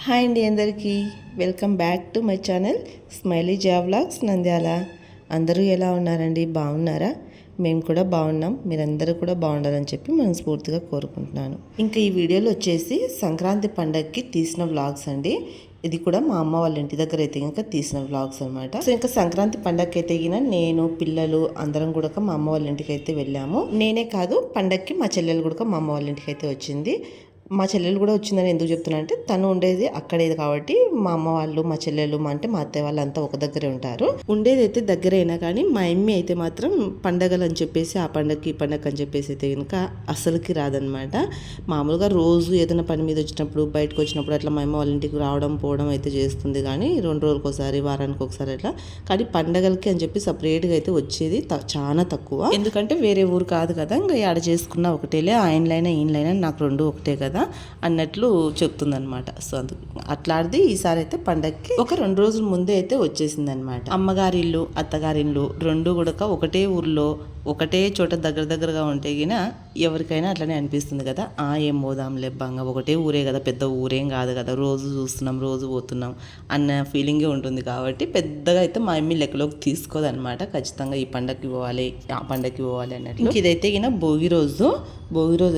Hi అండి అందరికీ welcome back to my channel smiley జా వ్లాగ్స్ నంద్యాల. అందరూ ఎలా ఉన్నారండి? బాగున్నారా? మేము కూడా బాగున్నాం. మీరందరూ కూడా బాగుండాలని చెప్పి మనస్ఫూర్తిగా కోరుకుంటున్నాను. ఇంకా ఈ వీడియోలో వచ్చేసి సంక్రాంతి పండగకి తీసిన వ్లాగ్స్ అండి. ఇది కూడా మా అమ్మ వాళ్ళ ఇంటి దగ్గర అయితే ఇంకా తీసిన వ్లాగ్స్ అనమాట. సో ఇంకా సంక్రాంతి పండగకి అయితే నేను పిల్లలు అందరం కూడా మా అమ్మ వాళ్ళ ఇంటికి అయితే వెళ్ళాము. నేనే కాదు, పండగకి మా చెల్లెలు కూడా మా అమ్మ వాళ్ళ ఇంటికి అయితే వచ్చింది. మా చెల్లెలు కూడా వచ్చిందని ఎందుకు చెప్తున్నా అంటే తను ఉండేది అక్కడేది కాబట్టి మా అమ్మ వాళ్ళు మా చెల్లెలు అంటే మా అత్తయ్య వాళ్ళు అంతా ఒక దగ్గరే ఉంటారు. ఉండేది అయితే దగ్గరైనా కానీ మా అమ్మ అయితే మాత్రం పండగలు అని చెప్పేసి ఆ పండగకి ఈ పండగ అని చెప్పేసి అయితే కనుక అసలుకి రాదనమాట. మామూలుగా రోజు ఏదైనా పని మీద వచ్చినప్పుడు బయటకు వచ్చినప్పుడు అట్లా మా అమ్మ వాళ్ళ ఇంటికి రావడం పోవడం అయితే చేస్తుంది, కానీ 2 రోజులకు ఒకసారి వారానికి ఒకసారి అట్లా. కానీ పండగలకి అని చెప్పి సపరేట్గా అయితే వచ్చేది చాలా తక్కువ. ఎందుకంటే వేరే ఊరు కాదు కదా, ఇంకా ఆడ చేసుకున్న ఒకటేలే, ఆయనలైనా ఈయనలైనా నాకు 2 ఒకటే కదా అన్నట్లు చెప్తుందనమాట. సో అందుకు అట్లాడిది ఈసారి అయితే పండగకి ఒక 2 రోజుల ముందే అయితే వచ్చేసింది అనమాట. అమ్మగారి ఇల్లు అత్తగారి ఇల్లు 2 కూడా ఒకటే ఊర్లో ఒకటే చోట దగ్గరగా ఉంటే గిన ఎవరికైనా అట్లనే అనిపిస్తుంది కదా, ఏం పోదాం లేబ్బంగా, ఒకటే ఊరే కదా, పెద్ద ఊరేం కాదు కదా, రోజు చూస్తున్నాం రోజు పోతున్నాం అన్న ఫీలింగే ఉంటుంది. కాబట్టి పెద్దగా అయితే మా అమ్మ లెక్కలోకి తీసుకోదనమాట. ఖచ్చితంగా ఈ పండగకి పోవాలి ఆ పండగకి పోవాలి అన్నట్లు. ఇదైతే గిన భోగి రోజు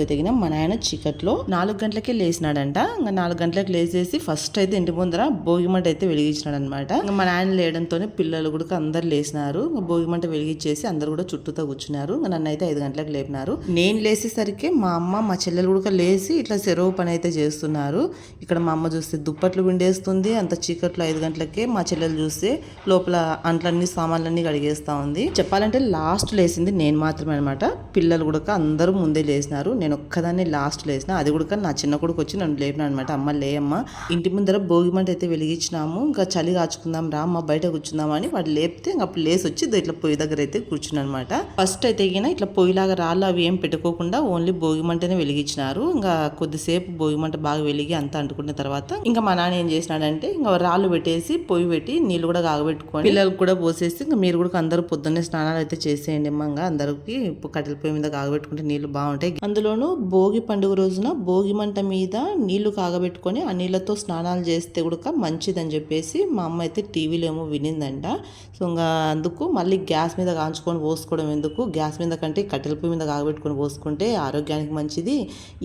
అయితే గిన మా నాయన చీకట్లో 4 గంటలకే లేచినాడంట. ఇంకా 4 గంటలకు లేచేసి ఫస్ట్ అయితే ఇంటి ముందర భోగి మంట అయితే వెలిగించినాడు అనమాట. ఇంకా మా నాయన లేయడంతోనే పిల్లలు కూడా అందరు లేచినారు. భోగి మంట వెలిగించేసి అందరు కూడా చుట్టూతో కూర్చున్నారు. నన్ను అయితే 5 గంటలకు లేపినారు. నేను లేచేసరికి మా అమ్మ మా చెల్లెలు కూడా లేచి ఇట్లా చెరువు పని అయితే చేస్తున్నారు. ఇక్కడ మా అమ్మ చూస్తే దుప్పట్లు విండేస్తుంది. అంత చీకట్లో 5 గంటలకే మా చెల్లెలు చూస్తే లోపల అంట్లన్నీ సామాన్లన్నీ కడిగేస్తా ఉంది. చెప్పాలంటే లాస్ట్ లేసింది నేను మాత్రమే అనమాట. పిల్లలు కూడా అందరూ ముందే లేచినారు. నేను ఒక్కదాన్ని లాస్ట్ లేసిన. అది కూడా నా చిన్న కొడుకు వచ్చి నన్ను లేపినా అనమాట. అమ్మ లేయమ్మ, ఇంటి ముందర భోగి మంట అయితే వెలిగించినాము, ఇంకా చలి కాచుకుందాం రా అమ్మ బయట కూర్చుందాం అని వాడు లేపితే ఇంకా అప్పుడు లేసి వచ్చి ఇట్లా పొయ్యి దగ్గర అయితే కూర్చున్నా అనమాట. ఫస్ట్ అయితే ఇట్లా పొయ్యిలాగా రాళ్ళు అవి ఏం పెట్టుకోకుండా ఓన్లీ భోగి మంటనే వెలిగించినారు. ఇంకా కొద్దిసేపు భోగి మంట బాగా వెలిగి అంతా అంటుకున్న తర్వాత ఇంకా మా నాన్న ఏం చేసినాడంటే ఇంకా రాళ్ళు పెట్టేసి పొయ్యి పెట్టి నీళ్ళు కూడా కాగబెట్టుకొని పిల్లలకు కూడా పోసేసి ఇంకా మీరు కూడా అందరూ పొద్దున్నే స్నానాలు అయితే చేసేయండి అమ్మంగా, అందరికి కట్టెల పొయ్యి మీద కాగబెట్టుకుంటే నీళ్లు బాగుంటాయి. అందులోనూ భోగి పండుగ రోజున భోగి మంట మీద నీళ్లు కాగబెట్టుకొని ఆ నీళ్ళతో స్నానాలు చేస్తే కూడా మంచిదని చెప్పేసి మా అమ్మ అయితే టీవీలో ఏమో వినిందంట. సో ఇంకా అందుకు మళ్ళీ గ్యాస్ మీద కాంచుకొని పోసుకోవడం ఎందుకు, గ్యాస్ మీద కంటే కట్టెల పొయ్యి మీద కాగబెట్టుకొని పోసుకుంటే ఆరోగ్యానికి మంచిది.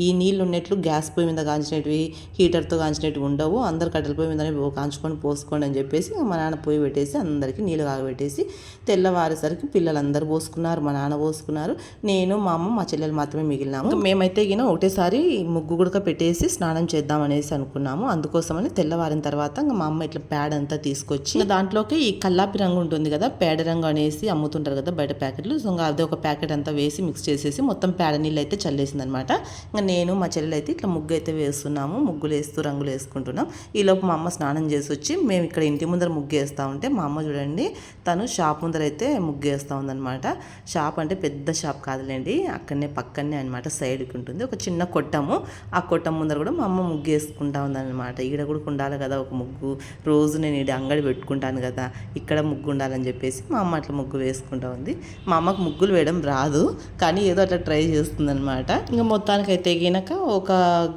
ఈ నీళ్ళు ఉన్నట్లు గ్యాస్ పొయ్యి మీద కాంచినవి హీటర్తో కాంచినవి ఉండవు, అందరు కట్టెల పొయ్యి మీదనే కాంచుకొని పోసుకోండి అని చెప్పేసి మా నాన్న పొయ్యి పెట్టేసి అందరికీ నీళ్ళు కాగబెట్టేసి తెల్లవారేసరికి పిల్లలందరూ పోసుకున్నారు, మా నాన్న పోసుకున్నారు, నేను మా అమ్మ మా చెల్లెలు మాత్రమే మిగిలినాము. మేమైతే ఒకటేసారి ముగ్గు గుడక పెట్టేసి స్నానం చేద్దాం అనేసి అనుకున్నాము. అందుకోసమని తెల్లవారిన తర్వాత ఇంకా మా అమ్మ ఇట్లా ప్యాడ్ అంతా తీసుకొచ్చి దాంట్లోకి ఈ కల్లాపి రంగు ఉంటుంది కదా, పేడ రంగు అనేసి అమ్ముతుంటారు కదా బయట ప్యాకెట్లు. సో ఇంకా అదే ఒక ప్యాకెట్ అంతా వేసి మిక్స్ చేసేసి మొత్తం పేడ నీళ్ళు అయితే చల్లేసింది అనమాట. ఇంకా నేను మా చెల్లెలు అయితే ఇట్లా ముగ్గు అయితే వేస్తున్నాము, ముగ్గులు వేస్తూ రంగులు వేసుకుంటున్నాం. ఈలోపు మా అమ్మ స్నానం చేసి వచ్చి మేము ఇక్కడ ఇంటి ముందర ముగ్గు వేస్తూ ఉంటే మా అమ్మ చూడండి తను షాప్ ముందర అయితే ముగ్గు వేస్తూ ఉందనమాట. షాప్ అంటే పెద్ద షాప్ కాదులేండి, అక్కడనే పక్కనే అనమాట, సైడ్కి ఉంటుంది ఒక చిన్న కొట్టము. ఆ కొట్టం ముందర కూడా మా అమ్మ ముగ్గు వేసుకుంటా ఉందన్నమాట. ఈడ కూడా ఉండాలి కదా ఒక ముగ్గు, రోజు నేను ఈడ అంగడి పెట్టుకుంటాను కదా, ఇక్కడ ముగ్గు ఉండాలని చెప్పేసి మా అమ్మ అట్లా ముగ్గు వేసుకుంటా ఉంది. మా అమ్మకు ముగ్గులు వేయడం రాదు, కానీ ఏదో అట్లా ట్రై చేస్తుందన్నమాట. ఇంకా మొత్తానికైతే గినక ఒక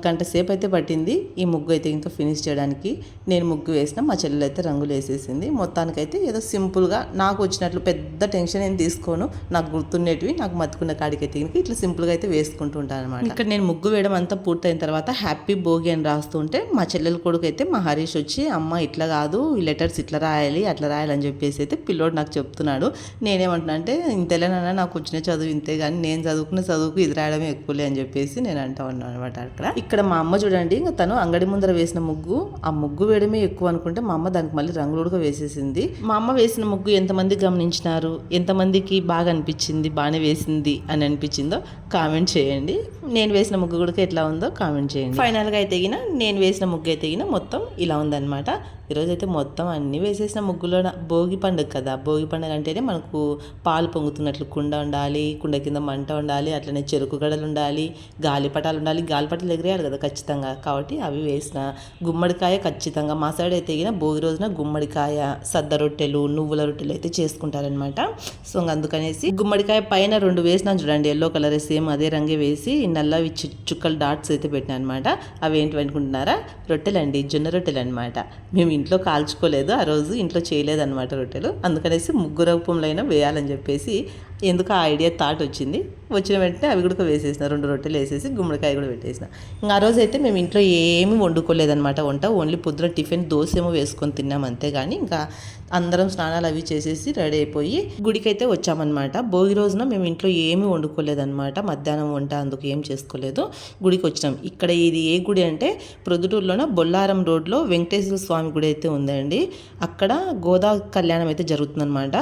గంట సేపు అయితే పట్టింది ఈ ముగ్గు అయితే ఇంకా ఫినిష్ చేయడానికి. నేను ముగ్గు వేసిన, మా చెల్లెలు అయితే రంగులు వేసేసింది. మొత్తానికైతే ఏదో సింపుల్గా నాకు వచ్చినట్లు పెద్ద టెన్షన్ ఏం తీసుకోను, నాకు గుర్తుండేటివి నాకు మత్తుకున్న కాడికైతే ఇంకా ఇట్లా సింపుల్గా అయితే వేసుకుంటూ ఉంటాను అనమాట. ఇక్కడ నేను ముగ్గు వేయడం అంతా పూర్తయిన తర్వాత హ్యాపీ భోగి అని రాస్తుంటే మా చెల్లెల కొడుకు అయితే మా హరీష్ వచ్చి అమ్మ ఇట్లా కాదు ఈ లెటర్స్ ఇట్లా రాయాలి అట్లా రాయాలని చెప్పేసి అయితే పిల్లోడు నాకు చెప్తున్నాడు. నేనేమంటున్నా అంటే ఇంతేలేనా నాకు వచ్చిన చదువు ఇంతే, కానీ నేను చదువుకున్న చదువుకు ఇది రాయడమే ఎక్కువలే అని చెప్పేసి నేను అంటా ఉన్నాను అనమాట. ఇక్కడ మా అమ్మ చూడండి ఇంకా తను అంగడి ముందర వేసిన ముగ్గు, ఆ ముగ్గు వేయడమే ఎక్కువ అనుకుంటే మా అమ్మ దానికి మళ్ళీ రంగులు కూడా వేసేసింది. మా అమ్మ వేసిన ముగ్గు ఎంతమంది గమనించినారు, ఎంతమందికి బాగా అనిపించింది, బాగానే వేసింది అని అనిపించిందో కామెంట్ చేయండి. నేను వేసిన ముగ్గు కూడా ఎట్లా ఉందో కామెంట్ చేయండి. ఫైనల్గా అయితే నేను వేసిన ముగ్గు అయితే మొత్తం ఇలా ఉందన్నమాట. ఈరోజు అయితే మొత్తం అన్నీ వేసేసిన ముగ్గులో భోగి పండుగ కదా, భోగి పండుగ అంటేనే మనకు పాలు పొంగుతున్నట్లు కుండ ఉండాలి, కుండ కింద మంట ఉండాలి, అట్లనే చెరుకు గడలు ఉండాలి, గాలిపటాలు ఉండాలి. గాలిపటాలు ఎగిరేయాలి కదా ఖచ్చితంగా, కాబట్టి అవి వేసిన. గుమ్మడికాయ ఖచ్చితంగా మా సైడ్ అయితే భోగి రోజున గుమ్మడికాయ, సద్ద రొట్టెలు, నువ్వుల రొట్టెలు అయితే చేసుకుంటారనమాట. సో అందుకనేసి గుమ్మడికాయ పైన 2 వేసినాను చూడండి, ఎల్లో కలర్ సేమ్ అదే రంగే వేసి నల్లవి చుక్కలు డాట్స్ అయితే పెట్టినా అనమాట. అవి ఏంటి అనుకుంటున్నారా? రొట్టెలండి, జొన్న రొట్టెలు అనమాట. మేము ఇంట్లో కాల్చుకోలేదు ఆ రోజు, ఇంట్లో చేయలేదన్నమాట రొట్టెలు. అందుకనేసి ముగ్గు రూపంలో అయినా వేయాలని చెప్పేసి ఎందుకు ఆ ఐడియా థాట్ వచ్చిన వెంటనే అవి కూడా వేసేసిన, 2 రొట్టెలు వేసేసి గుమ్మడికాయ కూడా పెట్టేసిన. ఇంకా ఆ రోజు అయితే మేము ఇంట్లో ఏమీ వండుకోలేదన్నమాట వంట. ఓన్లీ పొద్దున టిఫిన్ దోశ ఏమో వేసుకొని తిన్నాం అంతే. కానీ ఇంకా అందరం స్నానాలు అవి చేసేసి రెడీ అయిపోయి గుడికి అయితే వచ్చామన్నమాట. భోగి రోజున మేము ఇంట్లో ఏమీ వండుకోలేదన్నమాట, మధ్యాహ్నం వంట అందుకు ఏం చేసుకోలేదు. గుడికి వచ్చినాం. ఇక్కడ ఇది ఏ గుడి అంటే ప్రొద్దుటూరులోన బొల్లారం రోడ్లో వెంకటేశ్వర స్వామి గుడి అయితే ఉందండి. అక్కడ గోదా కళ్యాణం అయితే జరుగుతుందన్నమాట.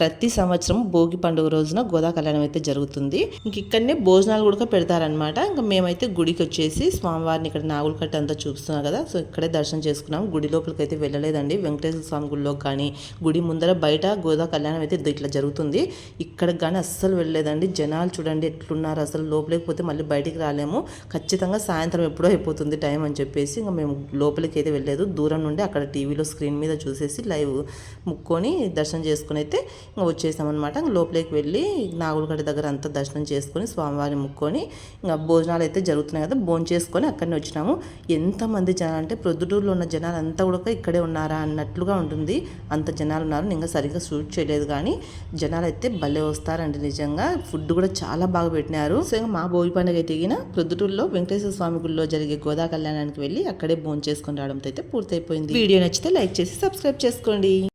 ప్రతి సంవత్సరం భోగి పండుగ రోజున గోదా కళ్యాణం అయితే జరుగుతుంది. ఇంక ఇక్కడనే భోజనాలు కూడా పెడతారనమాట. ఇంకా మేమైతే గుడికి వచ్చేసి స్వామివారిని ఇక్కడ నాగుల కట్ట అంతా చూపిస్తున్నారు కదా, సో ఇక్కడే దర్శనం చేసుకున్నాం. గుడి లోపలికి అయితే వెళ్ళలేదండి. వెంకటేశ్వర స్వామి గుడిలోకి కానీ గుడి ముందర బయట గోదా కళ్యాణం అయితే ఇట్లా జరుగుతుంది. ఇక్కడికి కానీ అస్సలు వెళ్ళలేదండి. జనాలు చూడండి ఎట్లున్నారు, అసలు లోపలికి పోతే మళ్ళీ బయటికి రాలేము. ఖచ్చితంగా సాయంత్రం ఎప్పుడో అయిపోతుంది టైం అని చెప్పేసి ఇంకా మేము లోపలికి అయితే వెళ్ళలేదు. దూరం నుండి అక్కడ టీవీలో స్క్రీన్ మీద చూసేసి లైవ్ ముక్కొని దర్శనం చేసుకుని అయితే ఇంకా వచ్చేసామన్నమాట. ఇంకా లోపలికి వెళ్ళి నాగులగడ్డ దగ్గర అంతా దర్శనం చేసుకొని స్వామివారిని ముక్కొని ఇంకా భోజనాలు అయితే జరుగుతున్నాయి కదా, భోజనం చేసుకొని అక్కడనే వచ్చినాము. ఎంతమంది జనాలు అంటే ప్రొద్దుటూరులో ఉన్న జనాలు అంతా కూడా ఇక్కడే ఉన్నారా అన్నట్లుగా ఉంటుంది. అంత జనాలు ఉన్నారు. ఇంకా సరిగ్గా షూట్ చేయలేదు కానీ జనాలు అయితే భలే వస్తారండి నిజంగా. ఫుడ్ కూడా చాలా బాగా పెట్టినారు. సో ఇంకా మా భోగి పండుగ అయితే ప్రొద్దుటూరులో వెంకటేశ్వర స్వామి గుడిలో జరిగే గోదా కళ్యాణానికి వెళ్ళి అక్కడే భోజనం చేసుకొని రావడంతో అయితే పూర్తయిపోయింది. వీడియో నచ్చితే లైక్ చేసి సబ్స్క్రైబ్ చేసుకోండి.